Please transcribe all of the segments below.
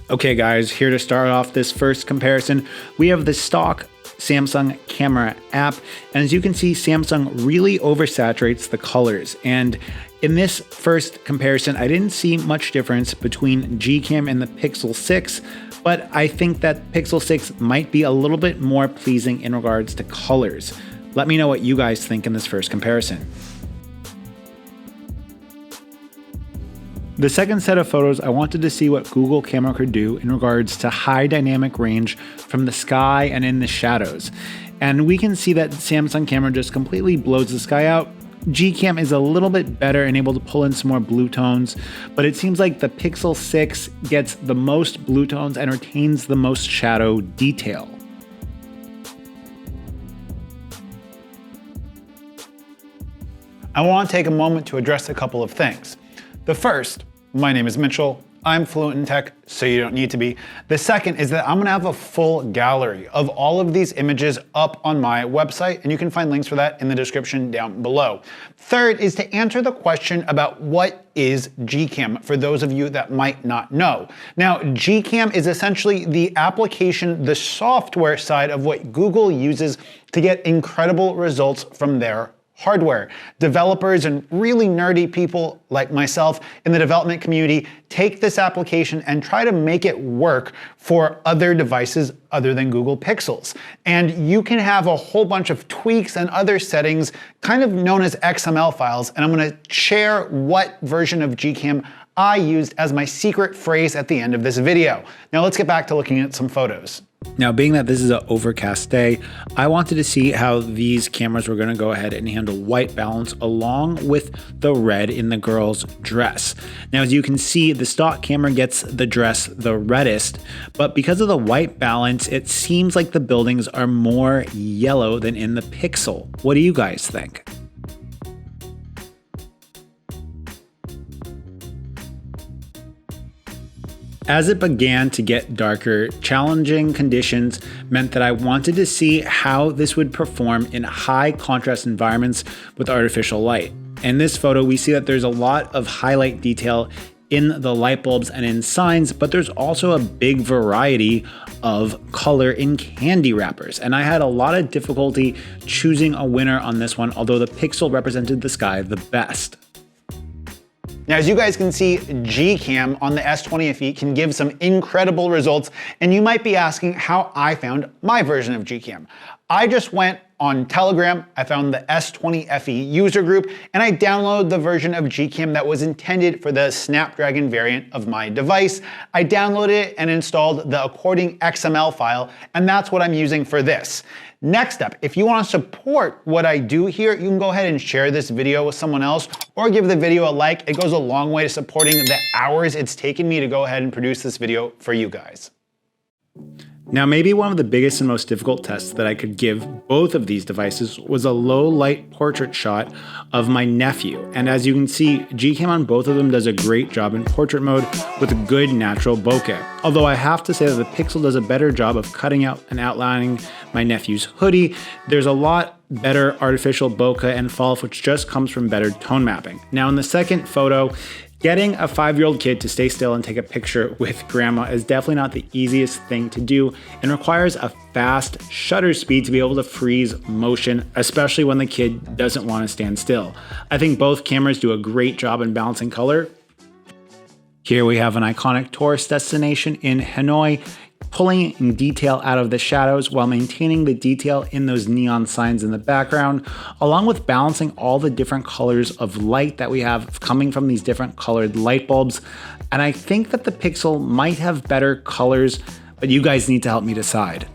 Okay guys, here to start off this first comparison, we have the stock Samsung camera app, and as you can see, Samsung really oversaturates the colors. And in this first comparison, I didn't see much difference between GCam and the Pixel 6, but I think that Pixel 6 might be a little bit more pleasing in regards to colors. Let me know what you guys think in this first comparison. The second set of photos, I wanted to see what Google Camera could do in regards to high dynamic range from the sky and in the shadows. And we can see that Samsung camera just completely blows the sky out. GCam is a little bit better and able to pull in some more blue tones, but it seems like the Pixel 6 gets the most blue tones and retains the most shadow detail. I want to take a moment to address a couple of things. The first, my name is Mitchell. I'm fluent in tech, so you don't need to be. The second is that I'm gonna have a full gallery of all of these images up on my website, and you can find links for that in the description down below. Third is to answer the question about what is GCam, for those of you that might not know. Now, GCam is essentially the application, the software side of what Google uses to get incredible results from their hardware. Developers and really nerdy people like myself in the development community take this application and try to make it work for other devices other than Google Pixels. And you can have a whole bunch of tweaks and other settings, kind of known as XML files, and I'm gonna share what version of GCam I used as my secret phrase at the end of this video. Now let's get back to looking at some photos. Now, being that this is an overcast day, I wanted to see how these cameras were going to go ahead and handle white balance along with the red in the girl's dress. Now, as you can see, the stock camera gets the dress the reddest, but because of the white balance, it seems like the buildings are more yellow than in the Pixel. What do you guys think? As it began to get darker, challenging conditions meant that I wanted to see how this would perform in high contrast environments with artificial light. In this photo, we see that there's a lot of highlight detail in the light bulbs and in signs, but there's also a big variety of color in candy wrappers. And I had a lot of difficulty choosing a winner on this one, although the Pixel represented the sky the best. Now, as you guys can see, GCam on the S20 FE can give some incredible results, and you might be asking how I found my version of GCam. I just went on Telegram, I found the S20 FE user group, and I downloaded the version of GCam that was intended for the Snapdragon variant of my device. I downloaded it and installed the according XML file, and that's what I'm using for this. Next up, if you want to support what I do here, you can go ahead and share this video with someone else or give the video a like. It goes a long way to supporting the hours it's taken me to go ahead and produce this video for you guys. Now, maybe one of the biggest and most difficult tests that I could give both of these devices was a low light portrait shot of my nephew. And as you can see, GCam on both of them does a great job in portrait mode with good natural bokeh. Although I have to say that the Pixel does a better job of cutting out and outlining my nephew's hoodie. There's a lot better artificial bokeh and fall, which just comes from better tone mapping. Now, in the second photo, getting a 5-year-old kid to stay still and take a picture with grandma is definitely not the easiest thing to do and requires a fast shutter speed to be able to freeze motion, especially when the kid doesn't want to stand still. I think both cameras do a great job in balancing color. Here we have an iconic tourist destination in Hanoi, pulling in detail out of the shadows while maintaining the detail in those neon signs in the background, along with balancing all the different colors of light that we have coming from these different colored light bulbs. And I think that the Pixel might have better colors, but you guys need to help me decide.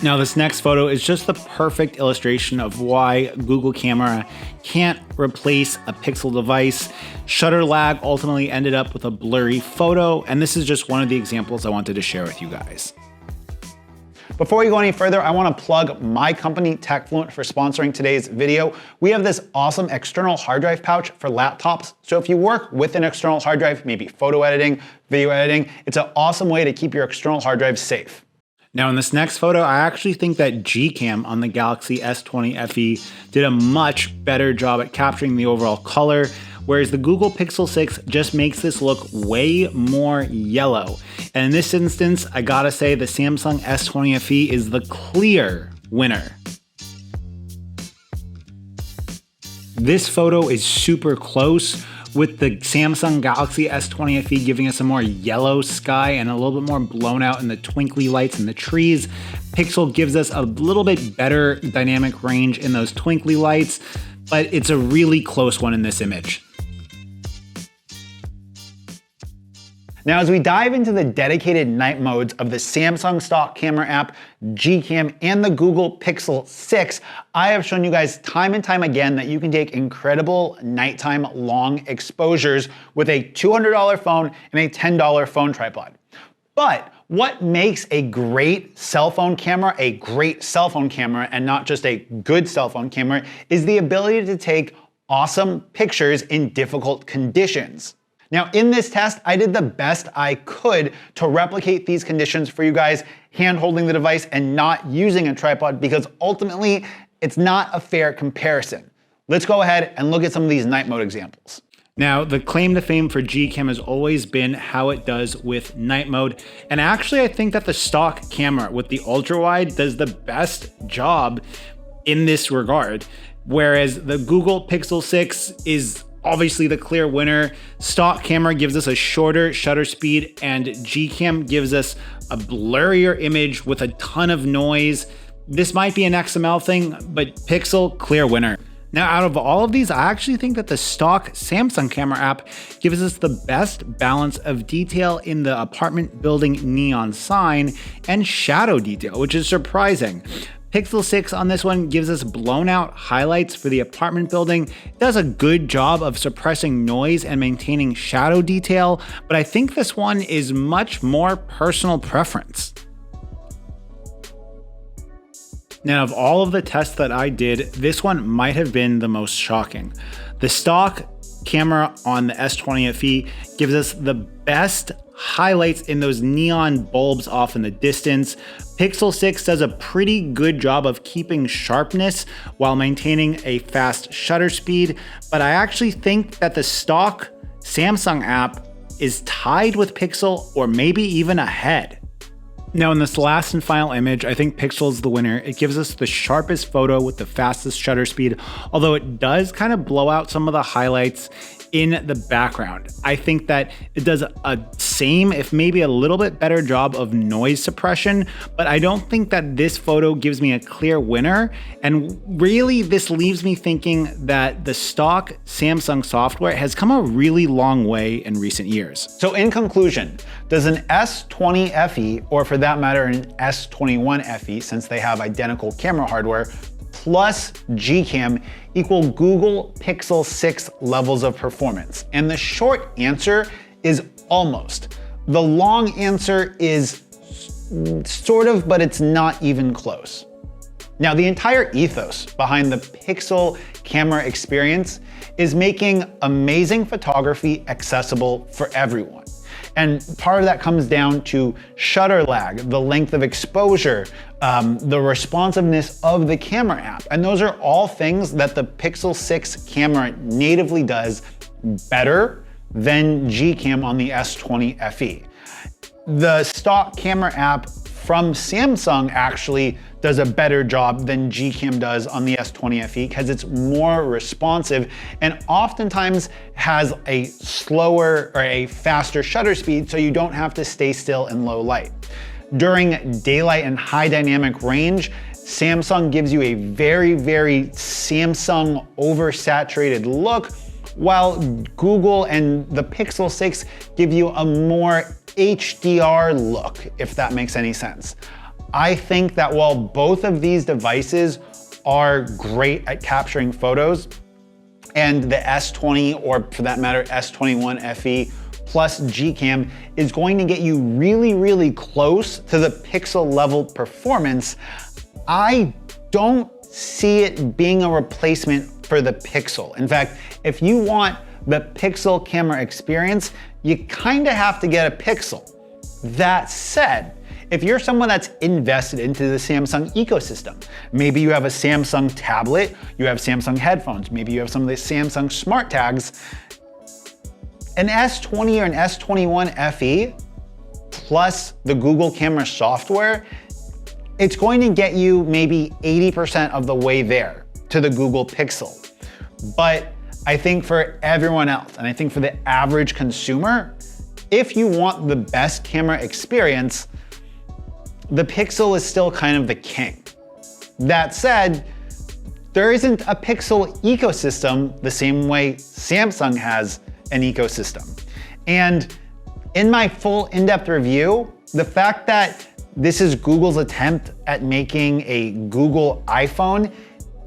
Now, this next photo is just the perfect illustration of why Google Camera can't replace a Pixel device. Shutter lag ultimately ended up with a blurry photo, and this is just one of the examples I wanted to share with you guys. Before we go any further, I want to plug my company, TechFluent, for sponsoring today's video. We have this awesome external hard drive pouch for laptops. So if you work with an external hard drive, maybe photo editing, video editing, it's an awesome way to keep your external hard drive safe. Now in this next photo, I actually think that GCam on the Galaxy S20 FE did a much better job at capturing the overall color whereas the Google Pixel 6 just makes this look way more yellow. And in this instance, I gotta say the Samsung S20 FE is the clear winner. This photo is super close, with the Samsung Galaxy S20 FE giving us a more yellow sky and a little bit more blown out in the twinkly lights in the trees. Pixel gives us a little bit better dynamic range in those twinkly lights, but it's a really close one in this image. Now, as we dive into the dedicated night modes of the Samsung stock camera app, GCam, and the Google Pixel 6, I have shown you guys time and time again that you can take incredible nighttime long exposures with a $200 phone and a $10 phone tripod. But what makes a great cell phone camera and not just a good cell phone camera is the ability to take awesome pictures in difficult conditions. Now, in this test, I did the best I could to replicate these conditions for you guys, hand holding the device and not using a tripod, because ultimately it's not a fair comparison. Let's go ahead and look at some of these night mode examples. Now, the claim to fame for GCam has always been how it does with night mode. And actually, I think that the stock camera with the ultra wide does the best job in this regard. Whereas the Google Pixel 6 is obviously the clear winner. Stock camera gives us a shorter shutter speed, and GCam gives us a blurrier image with a ton of noise. This might be an XML thing, but Pixel, clear winner. Now, out of all of these, I actually think that the stock Samsung camera app gives us the best balance of detail in the apartment building neon sign and shadow detail, which is surprising. Pixel 6 on this one gives us blown out highlights for the apartment building. It does a good job of suppressing noise and maintaining shadow detail, but I think this one is much more personal preference. Now, of all of the tests that I did, this one might have been the most shocking. The stock camera on the S20 FE gives us the best highlights in those neon bulbs off in the distance. Pixel 6 does a pretty good job of keeping sharpness while maintaining a fast shutter speed, but I actually think that the stock Samsung app is tied with Pixel or maybe even ahead. Now, in this last and final image, I think Pixel is the winner. It gives us the sharpest photo with the fastest shutter speed, although it does kind of blow out some of the highlights in the background. I think that it does a same, if maybe a little bit better job of noise suppression, but I don't think that this photo gives me a clear winner. And really, this leaves me thinking that the stock Samsung software has come a really long way in recent years. So in conclusion, does an S20 FE, or for that matter, an S21 FE, since they have identical camera hardware, plus GCam equal Google Pixel 6 levels of performance? And the short answer is almost. The long answer is sort of, but it's not even close. Now, the entire ethos behind the Pixel camera experience is making amazing photography accessible for everyone. And part of that comes down to shutter lag, the length of exposure, the responsiveness of the camera app. And those are all things that the Pixel 6 camera natively does better than GCam on the S20 FE. The stock camera app from Samsung actually does a better job than GCam does on the S20 FE because it's more responsive and oftentimes has a slower or a faster shutter speed, so you don't have to stay still in low light. During daylight and high dynamic range, Samsung gives you a very, very Samsung oversaturated look, while Google and the Pixel 6 give you a more HDR look, if that makes any sense. I think that while both of these devices are great at capturing photos, and the S20, or for that matter, S21 FE plus GCam is going to get you really, really close to the Pixel level performance, I don't see it being a replacement for the Pixel. In fact, if you want the Pixel camera experience, you kind of have to get a Pixel. That said, if you're someone that's invested into the Samsung ecosystem, maybe you have a Samsung tablet, you have Samsung headphones, maybe you have some of the Samsung smart tags, An S20 or an S21 FE plus the Google camera software, it's going to get you maybe 80% of the way there to the Google Pixel. But I think for everyone else, and I think for the average consumer, if you want the best camera experience, the Pixel is still kind of the king. That said, there isn't a Pixel ecosystem the same way Samsung has an ecosystem. And in my full in-depth review, the fact that this is Google's attempt at making a Google iPhone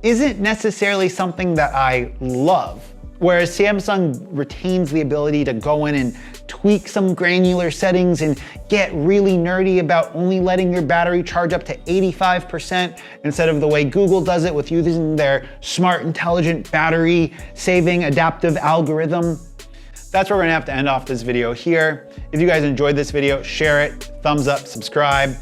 isn't necessarily something that I love. Whereas Samsung retains the ability to go in and tweak some granular settings and get really nerdy about only letting your battery charge up to 85% instead of the way Google does it with using their smart, intelligent battery saving adaptive algorithm. That's where we're gonna have to end off this video here. If you guys enjoyed this video, share it, thumbs up, subscribe.